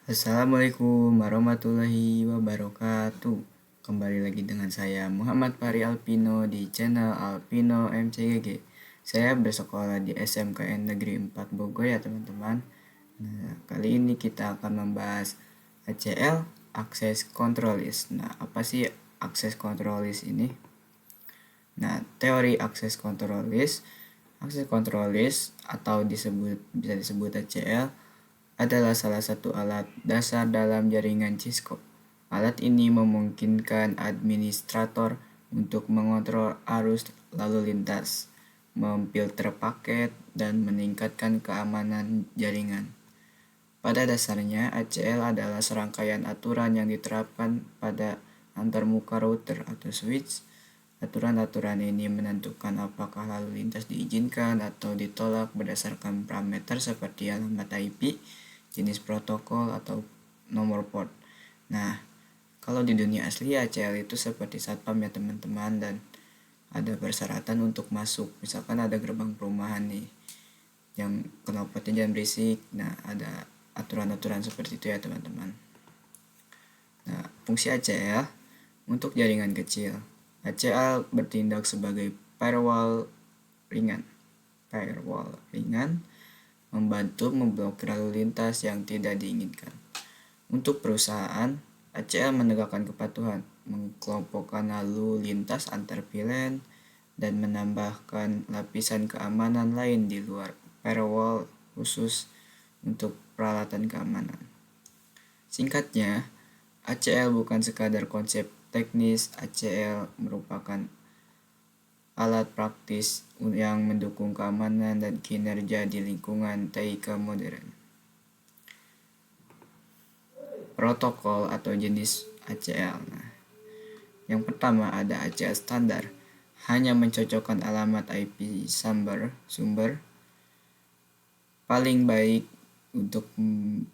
Assalamualaikum warahmatullahi wabarakatuh. Kembali lagi dengan saya Muhammad Fahri Alpino di channel Alpino MCGG. Saya bersekolah di SMKN Negeri 4 Bogor ya teman-teman. Nah, kali ini kita akan membahas ACL, Access Control List. Nah, apa sih Access Control List ini? Nah, teori Access Control List, Access Control List atau bisa disebut ACL adalah salah satu alat dasar dalam jaringan Cisco. Alat ini memungkinkan administrator untuk mengontrol arus lalu lintas, memfilter paket, dan meningkatkan keamanan jaringan. Pada dasarnya, ACL adalah serangkaian aturan yang diterapkan pada antarmuka router atau switch. Aturan-aturan ini menentukan apakah lalu lintas diizinkan atau ditolak berdasarkan parameter seperti alamat IP, jenis protokol, atau nomor port. Nah, kalau di dunia asli ACL itu seperti satpam ya teman-teman, dan ada persyaratan untuk masuk. Misalkan ada gerbang perumahan nih, yang knalpotnya jangan berisik. Nah, ada aturan-aturan seperti itu ya teman-teman. Nah, fungsi ACL untuk jaringan kecil. ACL bertindak sebagai firewall ringan. Membantu memblokir lalu lintas yang tidak diinginkan. Untuk perusahaan, ACL menegakkan kepatuhan, mengkelompokkan lalu lintas antar VLAN, dan menambahkan lapisan keamanan lain di luar firewall khusus untuk peralatan keamanan. Singkatnya, ACL bukan sekadar konsep teknis. ACL merupakan alat praktis yang mendukung keamanan dan kinerja di lingkungan TIK modern. Protokol atau jenis ACL. Nah, yang pertama ada ACL standar, hanya mencocokkan alamat IP sumber paling baik untuk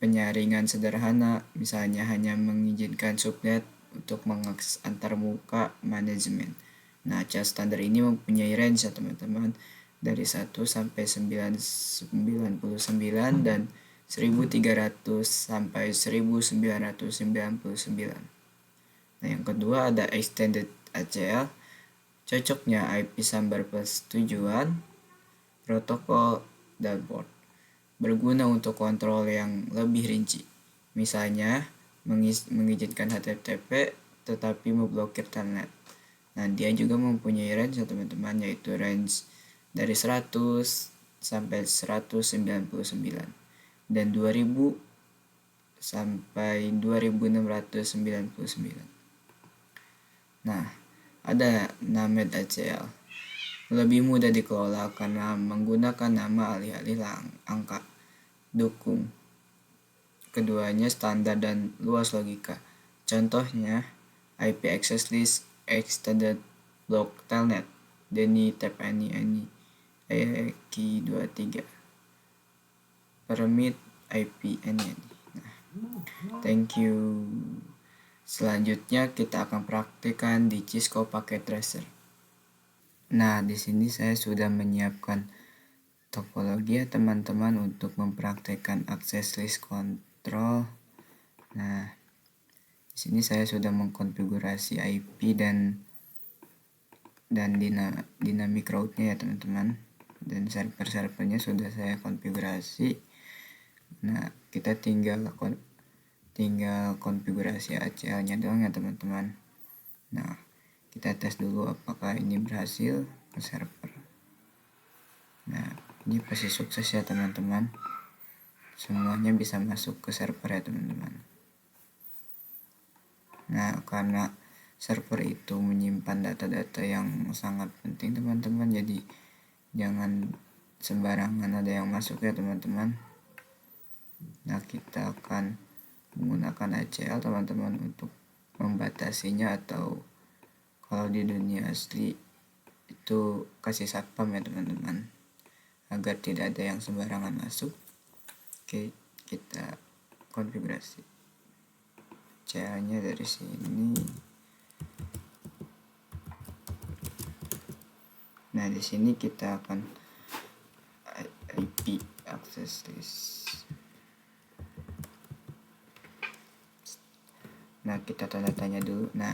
penyaringan sederhana, misalnya hanya mengizinkan subnet untuk mengakses antarmuka manajemen. Nah, ACL standar ini mempunyai range ya teman-teman, dari 1 sampai 999 dan 1300 sampai 1999. Nah, yang kedua ada extended ACL, cocoknya IP sumber plus tujuan, protokol, dan port. Berguna untuk kontrol yang lebih rinci. Misalnya, mengizinkan HTTP tetapi memblokir telnet. Nah, dia juga mempunyai range ya teman-teman, yaitu range dari 100 sampai 199 dan 2000 sampai 2699. Nah, ada Named ACL. Lebih mudah dikelola karena menggunakan nama alih-alih angka. Dukung keduanya standar dan luas logika. Contohnya IP access list, extended block telnet, DNI, tap any, key 23, permit IP any. Nah, thank you. Selanjutnya kita akan praktikkan di Cisco Packet Tracer. Nah, di sini saya sudah menyiapkan topologi ya teman-teman untuk mempraktekkan access list control. Nah, di sini saya sudah mengkonfigurasi IP dan dynamic route-nya ya teman-teman, dan server-servernya sudah saya konfigurasi. Nah, kita tinggal konfigurasi ACL-nya doang ya teman-teman. Nah, kita tes dulu apakah ini berhasil ke server. Nah, ini pasti sukses ya teman-teman, semuanya bisa masuk ke server ya teman-teman. Nah, karena server itu menyimpan data-data yang sangat penting teman-teman, jadi jangan sembarangan ada yang masuk ya teman-teman. Nah, kita akan menggunakan ACL teman-teman untuk membatasinya, atau kalau di dunia asli itu kasih satpam ya teman-teman, agar tidak ada yang sembarangan masuk. Oke, kita konfigurasi ACL-nya dari sini. Nah, di sini kita akan IP access list. Nah, kita tanda tanya dulu. Nah,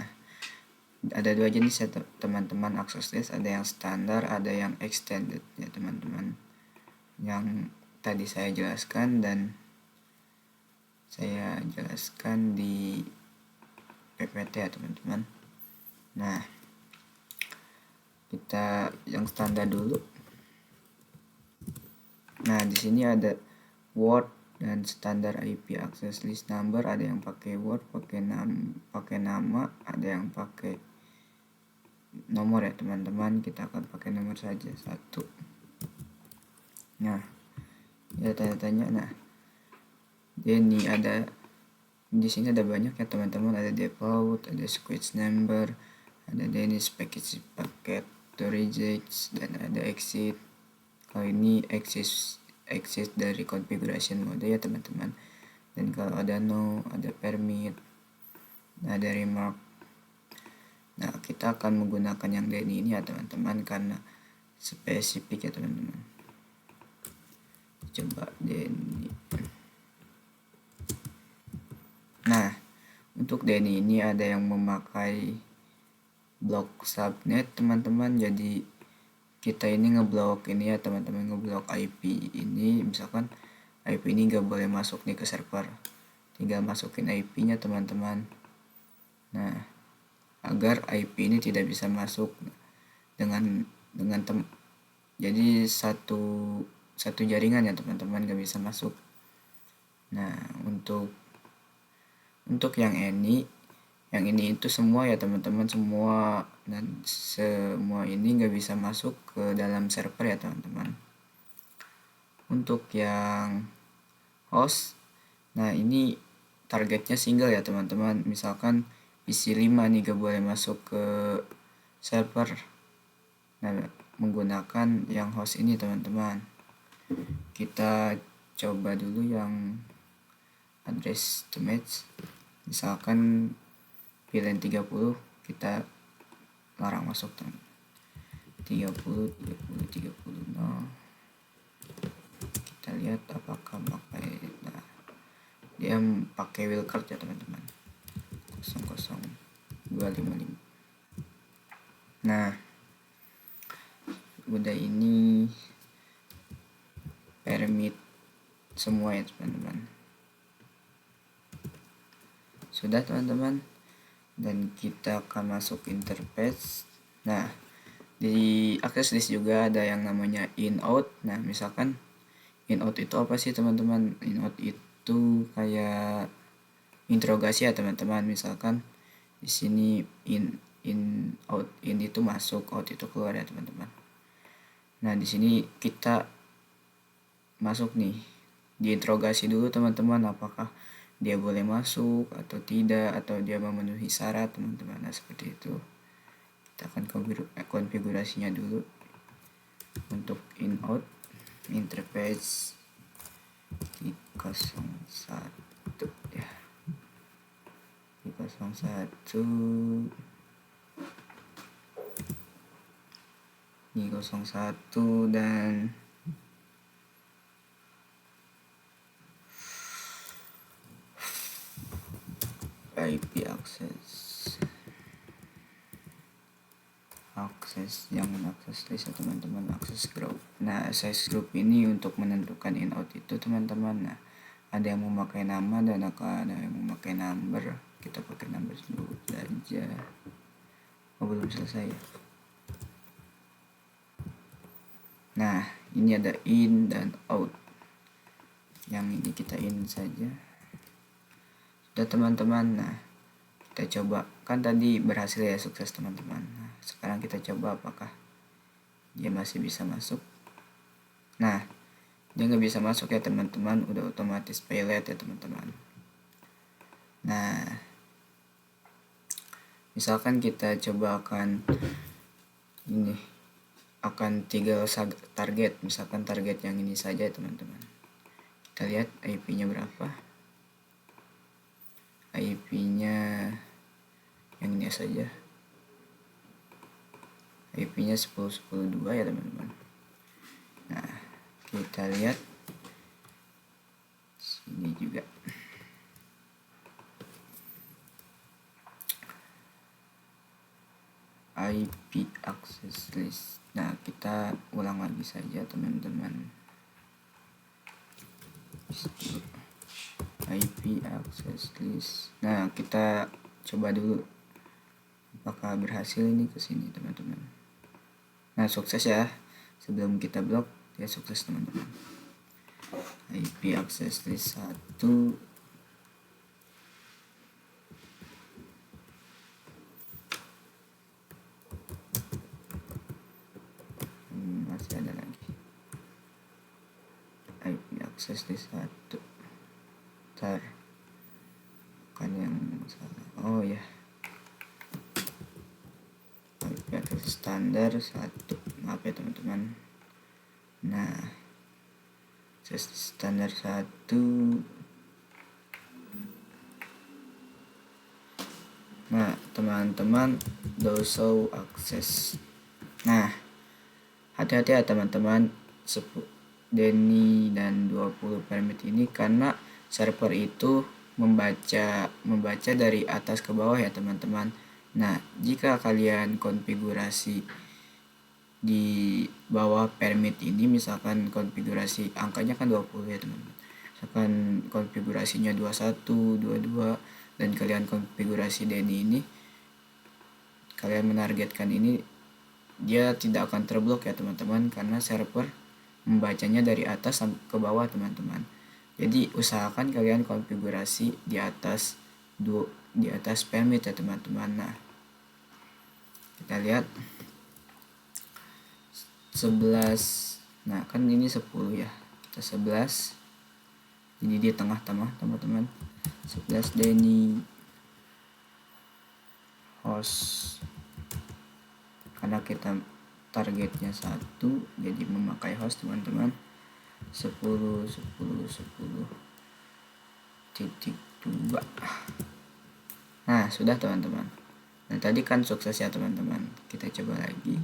ada dua jenis ya teman-teman access list, ada yang standar, ada yang extended ya teman-teman, yang tadi saya jelaskan dan saya jelaskan di PPT ya teman-teman. Nah, kita yang standar dulu. Nah, di sini ada word dan standar IP access list number, ada yang pakai word, pakai nama, ada yang pakai nomor ya teman-teman. Kita akan pakai nomor saja, 1. Nah, ya tanya-tanya. Nah, ini ada di sini ada banyak ya teman-teman, ada default, ada switch number, ada Danish package to reject, dan ada exit. Kalau ini exit dari configuration mode ya teman-teman. Dan kalau ada no, ada permit, ada remark. Nah, kita akan menggunakan yang ini ya teman-teman karena spesifik ya teman-teman. Coba Denny. Nah, untuk Denny ini ada yang memakai blok subnet teman-teman. Jadi kita ini ngeblok ini ya teman-teman, ngeblok IP ini. Misalkan IP ini gak boleh masuk nih ke server, tinggal masukin IP-nya teman-teman. Nah, agar IP ini tidak bisa masuk dengan jadi satu jaringan ya teman-teman, gak bisa masuk. Nah, untuk yang ini itu semua ya teman-teman, semua, dan semua ini gak bisa masuk ke dalam server ya teman-teman. Untuk yang host, nah ini targetnya single ya teman-teman. Misalkan PC 5 nih gak boleh masuk ke server. Nah, menggunakan yang host ini teman-teman. Kita coba dulu yang address to match. Misalkan pilihan 30, kita larang masuk teman. 30. Nah, kita lihat apakah pakai, nah, dia pakai wildcard ya teman-teman, 00255. Nah, udah ini permit semua ya teman-teman. Sudah teman-teman, dan kita akan masuk interface. Nah, di access list juga ada yang namanya in out. Nah, misalkan in out itu apa sih teman-teman? In out itu kayak interogasi ya teman-teman. Misalkan di sini in out, in itu masuk, out itu keluar ya teman-teman. Nah, di sini kita masuk nih, diinterogasi dulu teman-teman, apakah dia boleh masuk atau tidak, atau dia memenuhi syarat teman-teman. Nah, seperti itu. Kita akan konfigurasinya dulu. Untuk in out interface di 01 ya, di 01, di 01, dan IP access yang akses list ya teman-teman, akses group. Nah, size group ini untuk menentukan in out itu teman-teman. Nah, ada yang memakai nama dan ada yang memakai number. Kita pakai number dulu saja. Belum selesai ya. Nah, ini ada in dan out. Yang ini kita in saja. Sudah teman-teman. Nah, kita coba, kan tadi berhasil ya, sukses teman-teman. Nah, sekarang kita coba apakah dia masih bisa masuk. Nah, dia nggak bisa masuk ya teman-teman, udah otomatis payload ya teman-teman. Nah, misalkan kita coba akan 3 target, misalkan target yang ini saja teman-teman. Kita lihat IP-nya berapa. IP-nya yang ini saja, IP-nya 10.10.2 ya teman-teman. Nah, kita lihat sini juga. IP access list. Nah, kita ulang lagi saja teman-teman. IP access list. Nah, kita coba dulu apakah berhasil ini ke sini teman-teman. Nah, sukses ya. Sebelum kita blok, ya sukses teman-teman. IP access list 1. Masih ada lagi. IP access list 1. Bentar. Kan yang salah. Oh ya. IP access standar 1. Maaf ya teman-teman. Nah, standar 1. Nah, teman-teman, do show access. Nah, hati-hati ya teman-teman, Denny dan 20 permit ini karena server itu membaca dari atas ke bawah ya teman-teman. Nah, jika kalian konfigurasi di bawah permit ini, misalkan konfigurasi angkanya kan 20 ya teman-teman, misalkan konfigurasinya 21, 22 dan kalian konfigurasi Denny ini, kalian menargetkan ini, dia tidak akan terblok ya teman-teman karena server membacanya dari atas ke bawah teman-teman. Jadi usahakan kalian konfigurasi di atas permit ya teman-teman. Nah, kita lihat 11. Nah, kan ini 10 ya. Kita 11. Jadi di tengah-tengah teman-teman. 11 Denny host. Karena kita targetnya 1, jadi memakai host teman-teman. 10 titik 2. Nah, sudah teman-teman. Nah, tadi kan sukses ya teman-teman. Kita coba lagi.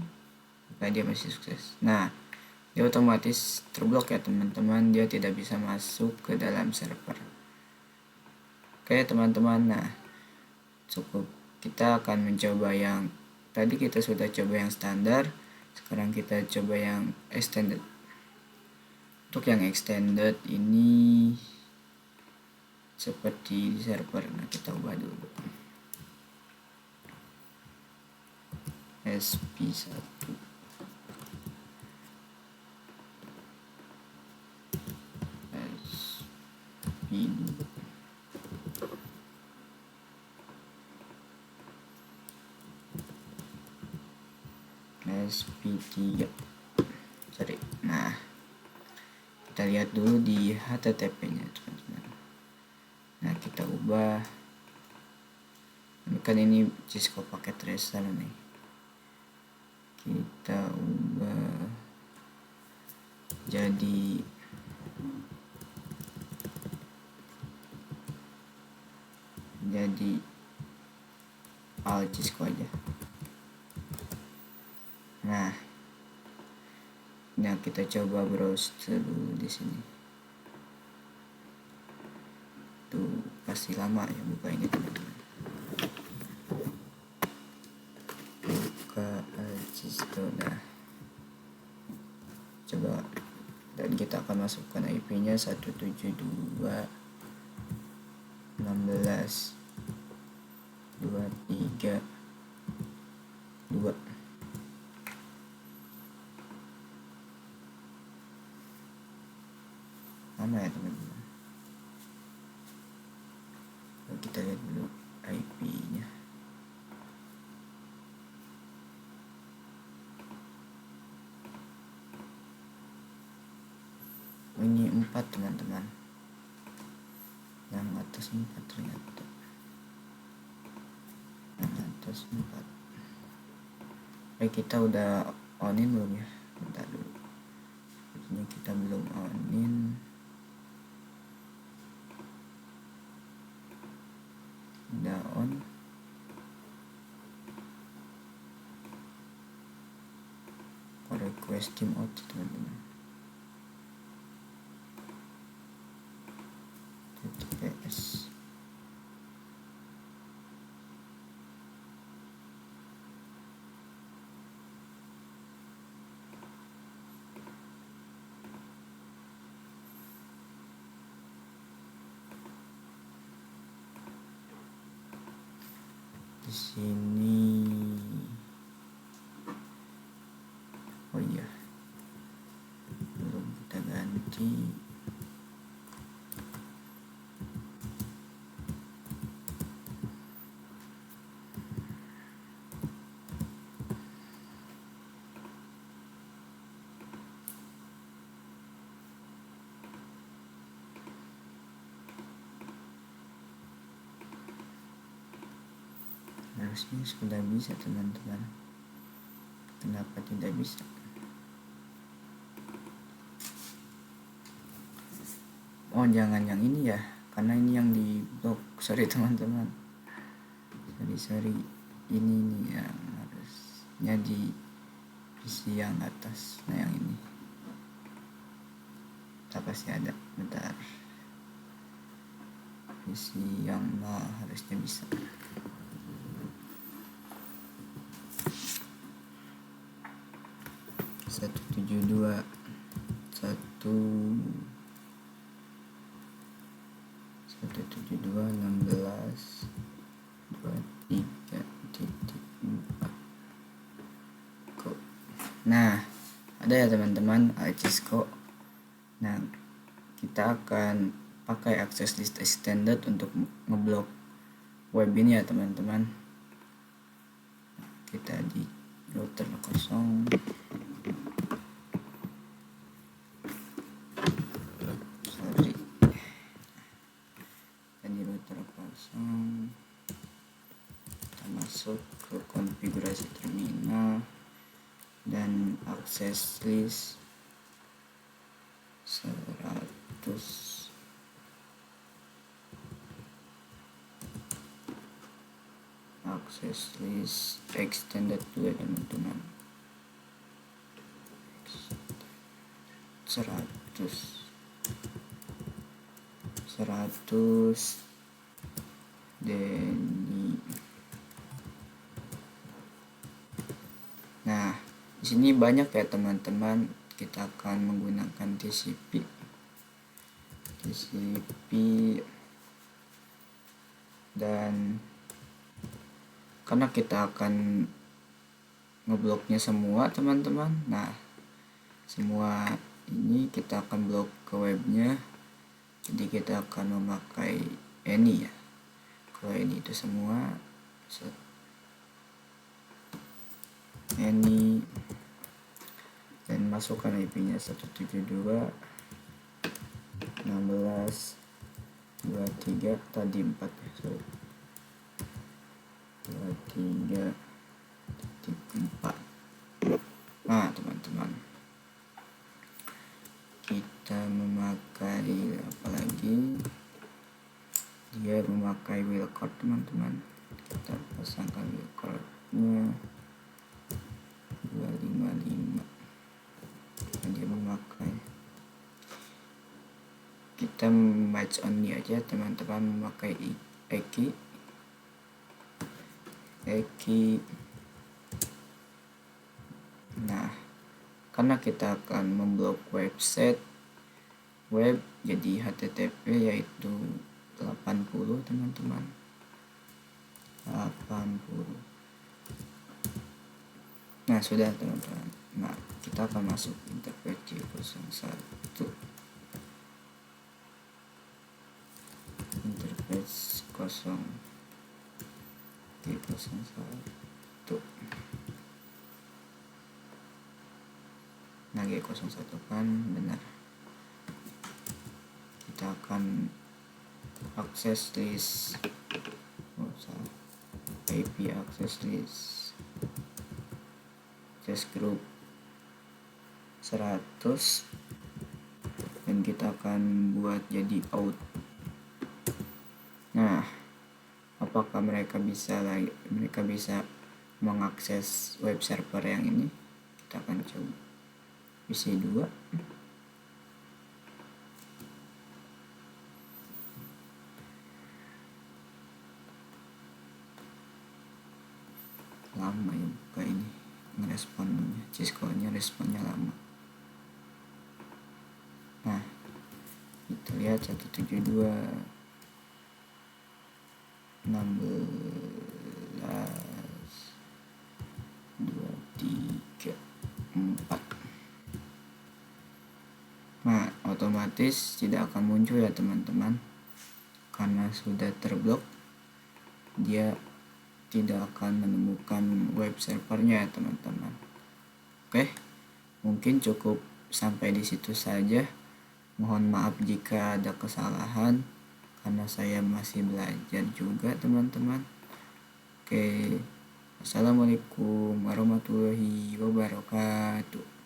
Supaya dia masih sukses. Nah, dia otomatis terblok ya teman-teman. Dia tidak bisa masuk ke dalam server. Oke teman-teman. Nah, cukup. Kita akan mencoba yang tadi kita sudah coba yang standar. Sekarang kita coba yang extended. Untuk yang extended ini seperti di server. Nah, kita ubah dulu. SP1 SP2 SP3. Sorry. Nah, kita lihat dulu di HTTP nya teman-teman. Nah, kita ubah, kan ini Cisco paket tracer nih, kita ubah jadi al Cisco aja. Nah, kita coba browse dulu di sini. Tuh pasti lama ya buka ini teman-teman. Buka al Cisco. Nah, coba, dan kita akan masukkan IP-nya 172.16.232. Mana ya teman-teman? Kita lihat dulu IP-nya. Ini 4 teman-teman. Yang atas 4 ternyata. Yang atas 4. Kita udah on-in belum ya? Bentar dulu. Sepertinya kita belum on-in. Udah on. Request team out teman-teman. TTPS. di sini. Oh iya, belum kita ganti. Harusnya sudah bisa teman-teman. Kenapa tidak bisa? Oh, jangan yang ini ya, karena ini yang di blok. Sorry teman-teman, sorry, ini nih yang harusnya di PC yang atas. Nah yang ini tak pasti ada. Bentar, PC yang harusnya bisa. Satu tujuh dua satu 16.23.4. Nah, ada ya teman-teman, Cisco. Nah, kita akan pakai access list extended untuk ngeblok web ini ya teman-teman. Kita di router kosong. Sorry. Kita di router kosong. Kita masuk ke konfigurasi terminal dan access list 100. Access list extended juga teman-teman. 100 Denny. Nah, di sini banyak ya teman-teman. Kita akan menggunakan TCP dan karena kita akan ngebloknya semua teman-teman. Nah, semua ini kita akan blok ke webnya, jadi kita akan memakai any ya. Kalau ini itu semua any dan masukkan IP-nya 172.16.23 tadi 4 ya, sorry, 23.4. Nah teman-teman, kita memakai apa lagi, dia memakai wildcard teman-teman. Kita pasangkan wildcardnya 255. Dia memakai, kita match only aja teman-teman, memakai Eki. Nah, karena kita akan memblok website web, jadi HTTP yaitu 80 teman-teman, 80. Nah sudah teman-teman. Nah, kita akan masuk interface G01, interface 0 G01. Nah G01 kan benar. Kita akan access list, IP access list access group 100 dan kita akan buat jadi out. Nah, apakah mereka bisa mengakses web server yang ini? Kita akan coba PC2. Lama ya buka ini, ngeresponnya, Cisco-nya responnya lama. Nah, kita lihat 172.16.23 4. Nah, otomatis tidak akan muncul ya teman-teman, karena sudah terblok. Dia tidak akan menemukan web servernya ya teman-teman. Oke, mungkin cukup sampai di situ saja. Mohon maaf jika ada kesalahan, karena saya masih belajar juga teman-teman. Oke, assalamualaikum warahmatullahi wabarakatuh.